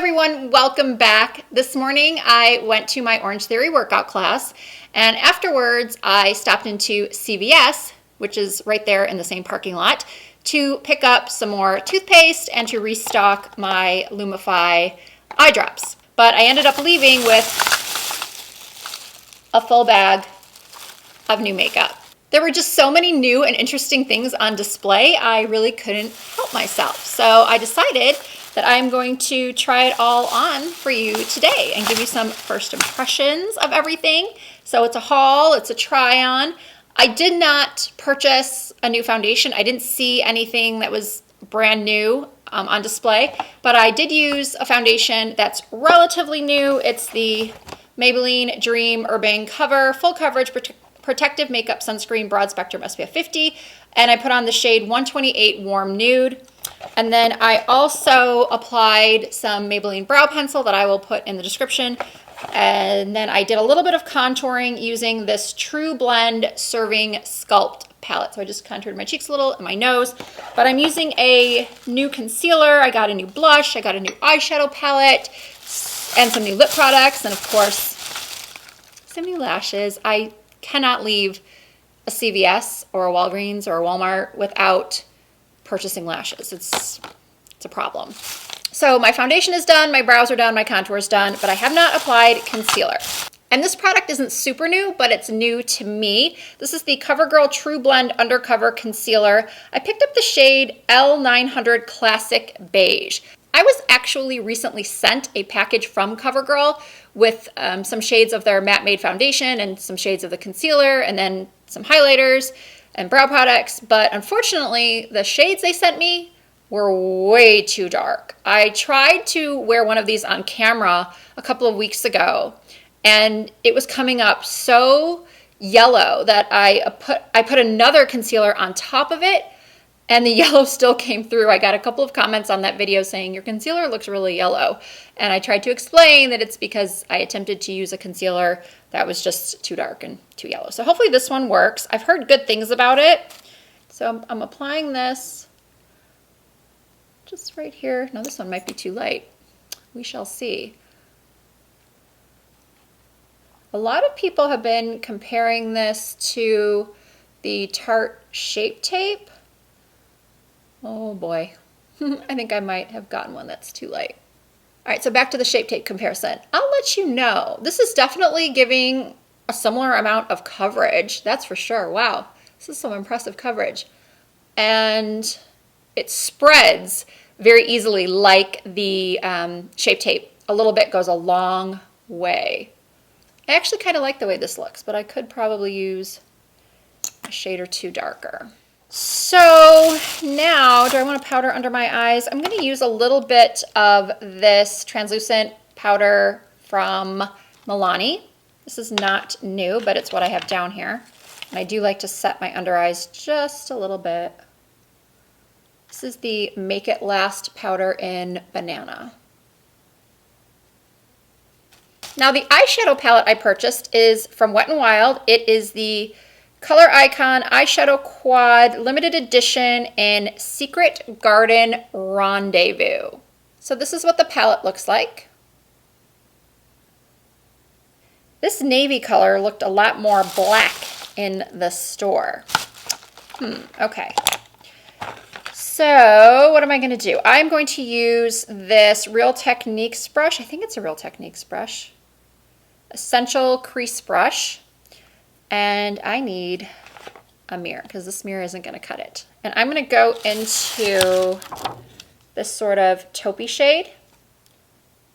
everyone, welcome back. This morning I went to my Orange Theory workout class, and afterwards I stopped into CVS, which is right there in the same parking lot, to pick up some more toothpaste and to restock my Lumify eye drops. But I ended up leaving with a full bag of new makeup. There were just so many new and interesting things on display, I really couldn't help myself. So I decided that I'm going to try it all on for you today and give you some first impressions of everything. So it's a haul, it's a try on. I did not purchase a new foundation. I didn't see anything that was brand new on display, but I did use a foundation that's relatively new. It's the Maybelline Dream Urban Cover Full Coverage Protective Makeup Sunscreen Broad Spectrum SPF 50, and I put on the shade 128 Warm Nude. And then I also applied some Maybelline brow pencil that I will put in the description. And then I did a little bit of contouring using this TruBlend Serving Sculpt palette. So I just contoured my cheeks a little and my nose, but I'm using a new concealer. I got a new blush, I got a new eyeshadow palette, and some new lip products, and of course, some new lashes. I cannot leave a CVS or a Walgreens or a Walmart without purchasing lashes. It's a problem. So my foundation is done, my brows are done, my contour is done, but I have not applied concealer. And this product isn't super new, but it's new to me. This is the CoverGirl TruBlend Undercover Concealer. I picked up the shade L900 Classic Beige. I was actually recently sent a package from CoverGirl with some shades of their matte made foundation and some shades of the concealer and then some highlighters and brow products, but unfortunately the shades they sent me were way too dark. I tried to wear one of these on camera a couple of weeks ago and it was coming up so yellow that I put another concealer on top of it and the yellow still came through. I got a couple of comments on that video saying your concealer looks really yellow. And I tried to explain that it's because I attempted to use a concealer that was just too dark and too yellow. So hopefully this one works. I've heard good things about it. So I'm applying this just right here. No, this one might be too light. We shall see. A lot of people have been comparing this to the Tarte Shape Tape. Oh boy, I think I might have gotten one that's too light. All right, so back to the Shape Tape comparison. I'll let you know. This is definitely giving a similar amount of coverage, that's for sure. Wow, this is some impressive coverage. And it spreads very easily like the Shape Tape. A little bit goes a long way. I actually kind of like the way this looks, but I could probably use a shade or two darker. So now, do I want to powder under my eyes? I'm going to use a little bit of this translucent powder from Milani. This is not new, but it's what I have down here. And I do like to set my under eyes just a little bit. This is the Make It Last powder in Banana. Now the eyeshadow palette I purchased is from Wet n Wild. It is the Color Icon Eyeshadow Quad Limited Edition in Secret Garden Rendezvous. So this is what the palette looks like. This navy color looked a lot more black in the store. Okay. So what am I going to do? I'm going to use this Real Techniques brush. I think it's a Real Techniques brush. Essential Crease Brush. And I need a mirror because this mirror isn't going to cut it. And I'm going to go into this sort of taupey shade.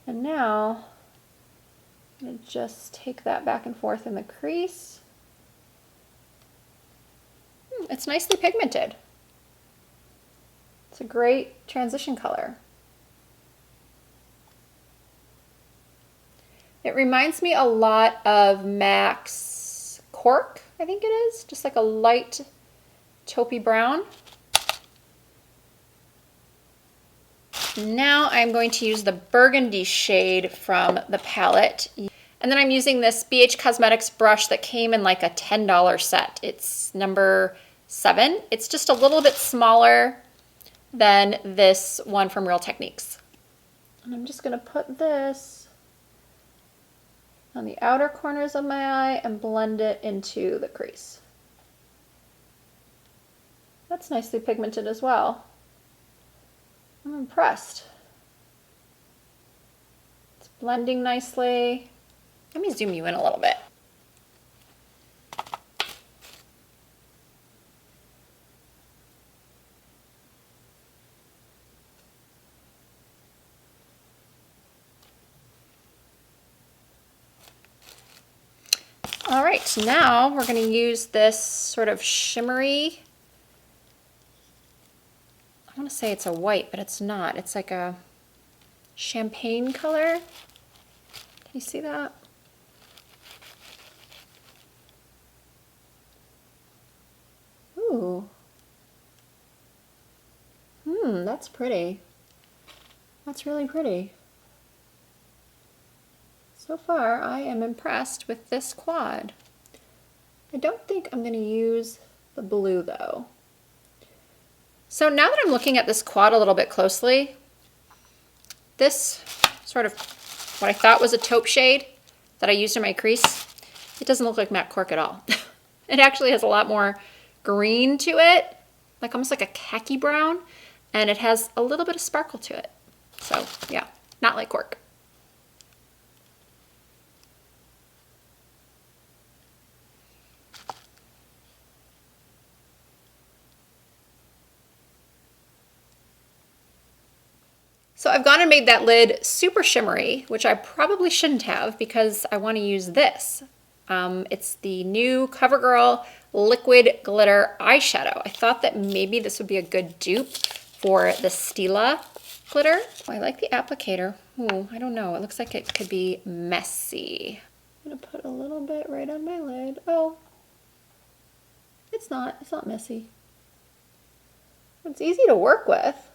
And now I'm going to just take that back and forth in the crease. It's nicely pigmented. It's a great transition color. It reminds me a lot of MAC's Cork, I think it is, just like a light taupey brown. Now I'm going to use the burgundy shade from the palette. And then I'm using this BH Cosmetics brush that came in like a $10 set. It's number 7. It's just a little bit smaller than this one from Real Techniques. And I'm just going to put this on the outer corners of my eye and blend it into the crease. That's nicely pigmented as well. I'm impressed. It's blending nicely. Let me zoom you in a little bit. All right, now we're going to use this sort of shimmery, I want to say it's a white, but it's not. It's like a champagne color. Can you see that? Ooh. That's pretty. That's really pretty. So far, I am impressed with this quad. I don't think I'm going to use the blue though. So now that I'm looking at this quad a little bit closely, this sort of what I thought was a taupe shade that I used in my crease, it doesn't look like matte cork at all. It actually has a lot more green to it, like almost like a khaki brown, and it has a little bit of sparkle to it. So yeah, not like cork. So I've gone and made that lid super shimmery, which I probably shouldn't have because I want to use this. It's the new CoverGirl Liquid Glitter Eyeshadow. I thought that maybe this would be a good dupe for the Stila glitter. Oh, I like the applicator. Ooh, I don't know. It looks like it could be messy. I'm gonna put a little bit right on my lid. Oh, it's not messy. It's easy to work with.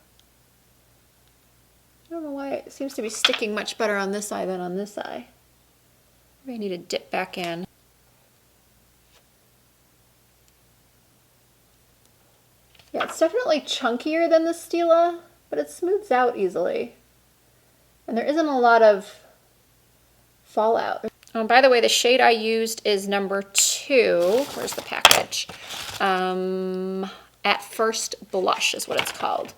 I don't know why it seems to be sticking much better on this eye than on this eye. Maybe I need to dip back in. Yeah, it's definitely chunkier than the Stila, but it smooths out easily. And there isn't a lot of fallout. Oh, by the way, the shade I used is number 2. Where's the package? At First Blush is what it's called.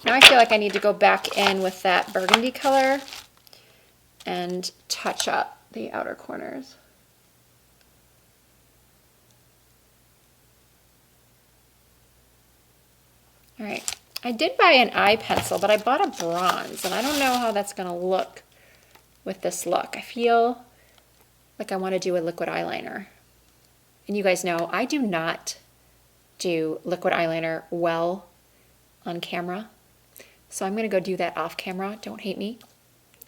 Now I feel like I need to go back in with that burgundy color and touch up the outer corners. All right, I did buy an eye pencil, but I bought a bronze, and I don't know how that's gonna look with this look. I feel like I wanna do a liquid eyeliner. And you guys know, I do not do liquid eyeliner well on camera. So I'm gonna go do that off camera, don't hate me,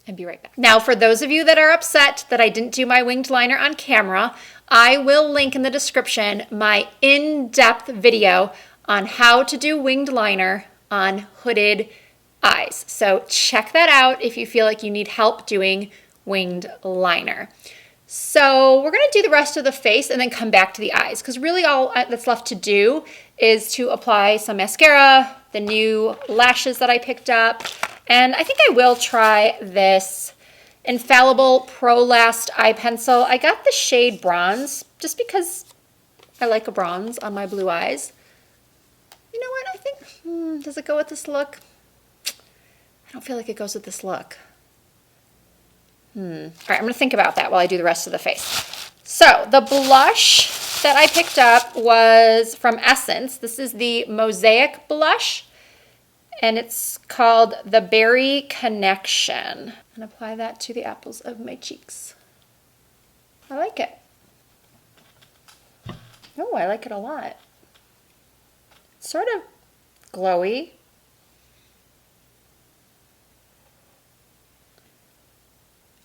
and be right back. Now, for those of you that are upset that I didn't do my winged liner on camera, I will link in the description my in-depth video on how to do winged liner on hooded eyes. So check that out if you feel like you need help doing winged liner. So we're gonna do the rest of the face and then come back to the eyes, because really all that's left to do is to apply some mascara, the new lashes that I picked up, and I think I will try this Infallible Pro Last Eye Pencil. I got the shade Bronze just because I like a bronze on my blue eyes. You know what, I think, does it go with this look? I don't feel like it goes with this look. All right, I'm gonna think about that while I do the rest of the face. So the blush that I picked up was from Essence. This is the Mosaic blush, and it's called the Berry Connection. And apply that to the apples of my cheeks. I like it. Oh, I like it a lot. It's sort of glowy.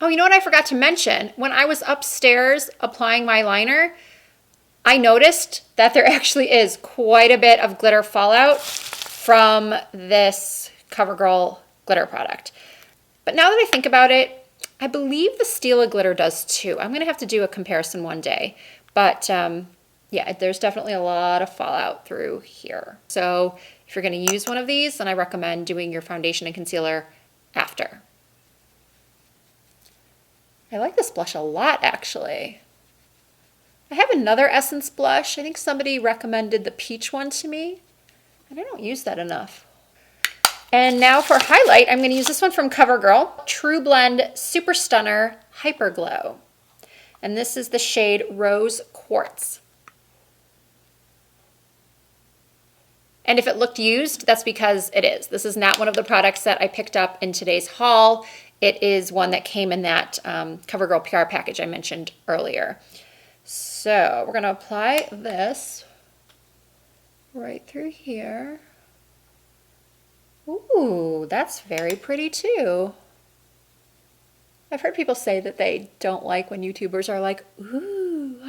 Oh, you know what I forgot to mention? When I was upstairs applying my liner, I noticed that there actually is quite a bit of glitter fallout from this CoverGirl glitter product. But now that I think about it, I believe the Stila glitter does too. I'm gonna have to do a comparison one day. But yeah, there's definitely a lot of fallout through here. So if you're gonna use one of these, then I recommend doing your foundation and concealer after. I like this blush a lot, actually. I have another Essence blush. I think somebody recommended the peach one to me, and I don't use that enough. And now for highlight, I'm going to use this one from CoverGirl, TruBlend Super Stunner Hyper Glow. And this is the shade Rose Quartz. And if it looked used, that's because it is. This is not one of the products that I picked up in today's haul. It is one that came in that CoverGirl PR package I mentioned earlier. So we're going to apply this right through here. Ooh, that's very pretty too. I've heard people say that they don't like when YouTubers are like, ooh.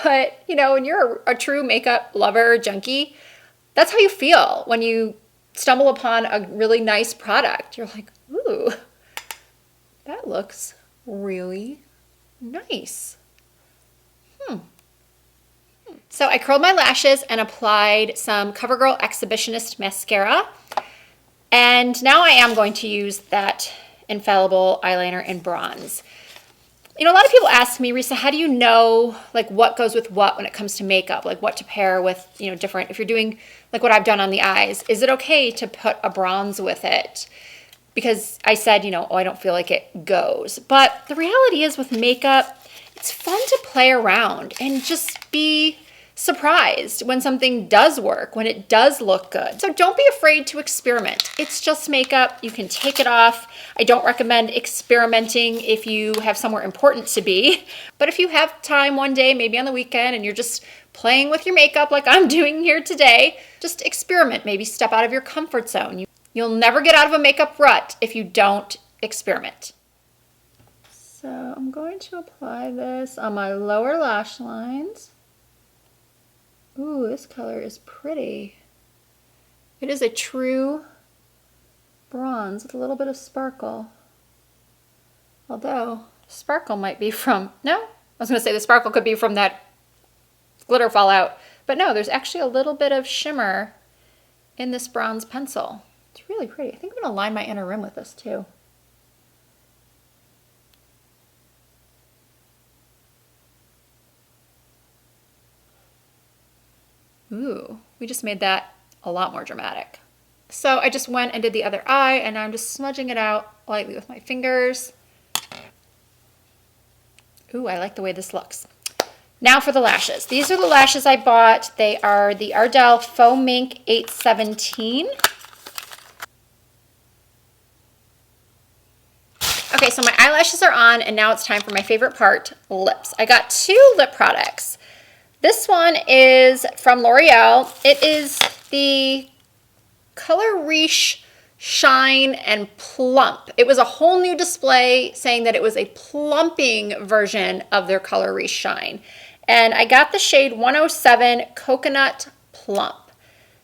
But, you know, when you're a true makeup lover, junkie, that's how you feel when you stumble upon a really nice product. You're like, ooh, that looks really nice. So I curled my lashes and applied some CoverGirl Exhibitionist mascara. And now I am going to use that Infallible eyeliner in bronze. You know, a lot of people ask me, Risa, how do you know like what goes with what when it comes to makeup? Like what to pair with, you know, different, if you're doing like what I've done on the eyes, is it okay to put a bronze with it? Because I said, you know, oh, I don't feel like it goes. But the reality is with makeup, it's fun to play around and just be surprised when something does work, when it does look good. So don't be afraid to experiment. It's just makeup. You can take it off. I don't recommend experimenting if you have somewhere important to be. But if you have time one day, maybe on the weekend, and you're just playing with your makeup like I'm doing here today, just experiment. Maybe step out of your comfort zone. You'll never get out of a makeup rut if you don't experiment. So I'm going to apply this on my lower lash lines. Ooh, this color is pretty. It is a true bronze with a little bit of sparkle. Although, sparkle might be from, no? I was going to say the sparkle could be from that glitter fallout. But no, there's actually a little bit of shimmer in this bronze pencil. It's really pretty. I think I'm going to line my inner rim with this too. Ooh, we just made that a lot more dramatic. So I just went and did the other eye, and now I'm just smudging it out lightly with my fingers. Ooh, I like the way this looks. Now for the lashes. These are the lashes I bought. They are the Ardell Faux Mink 817. Okay, so my eyelashes are on, and now it's time for my favorite part, lips. I got two lip products. This one is from L'Oreal. It is the Color Riche Shine and Plump. It was a whole new display saying that it was a plumping version of their Color Riche Shine. And I got the shade 107 Coconut Plump.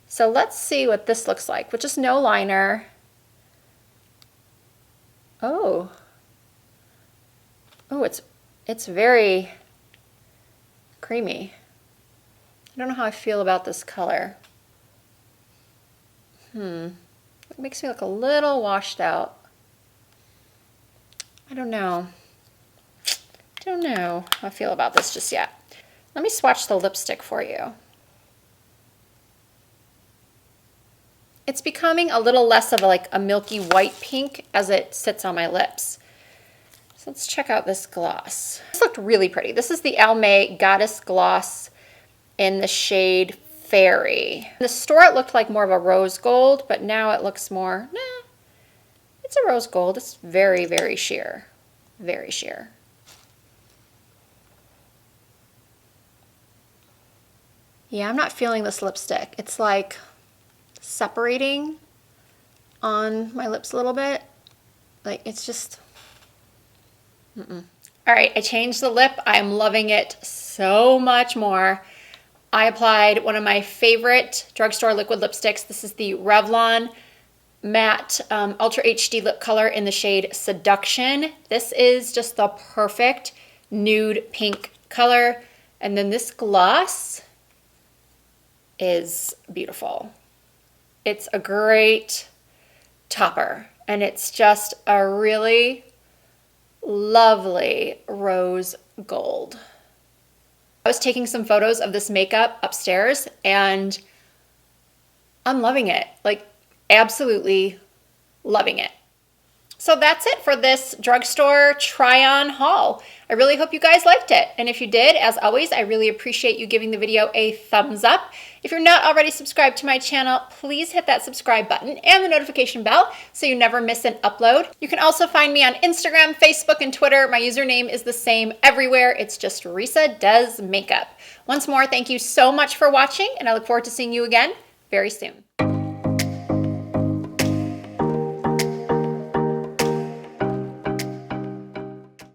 So let's see what this looks like with just no liner. Oh. Oh, it's very creamy. I don't know how I feel about this color. It makes me look a little washed out. I don't know how I feel about this just yet. Let me swatch the lipstick for you. It's becoming a little less of a milky white pink as it sits on my lips. So let's check out this gloss. This looked really pretty. This is the Almay Goddess Gloss in the shade Fairy. In the store it looked like more of a rose gold, but now it looks more, it's a rose gold. It's very, very sheer. Very sheer. Yeah, I'm not feeling this lipstick. It's like separating on my lips a little bit. Like it's just, All right, I changed the lip. I'm loving it so much more. I applied one of my favorite drugstore liquid lipsticks. This is the Revlon Matte Ultra HD Lip Color in the shade Seduction. This is just the perfect nude pink color. And then this gloss is beautiful. It's a great topper. And it's just a really lovely rose gold. I was taking some photos of this makeup upstairs and I'm loving it. Like, absolutely loving it. So that's it for this drugstore try-on haul. I really hope you guys liked it. And if you did, as always, I really appreciate you giving the video a thumbs up. If you're not already subscribed to my channel, please hit that subscribe button and the notification bell so you never miss an upload. You can also find me on Instagram, Facebook, and Twitter. My username is the same everywhere. It's just Risa Does Makeup. Once more, thank you so much for watching, and I look forward to seeing you again very soon.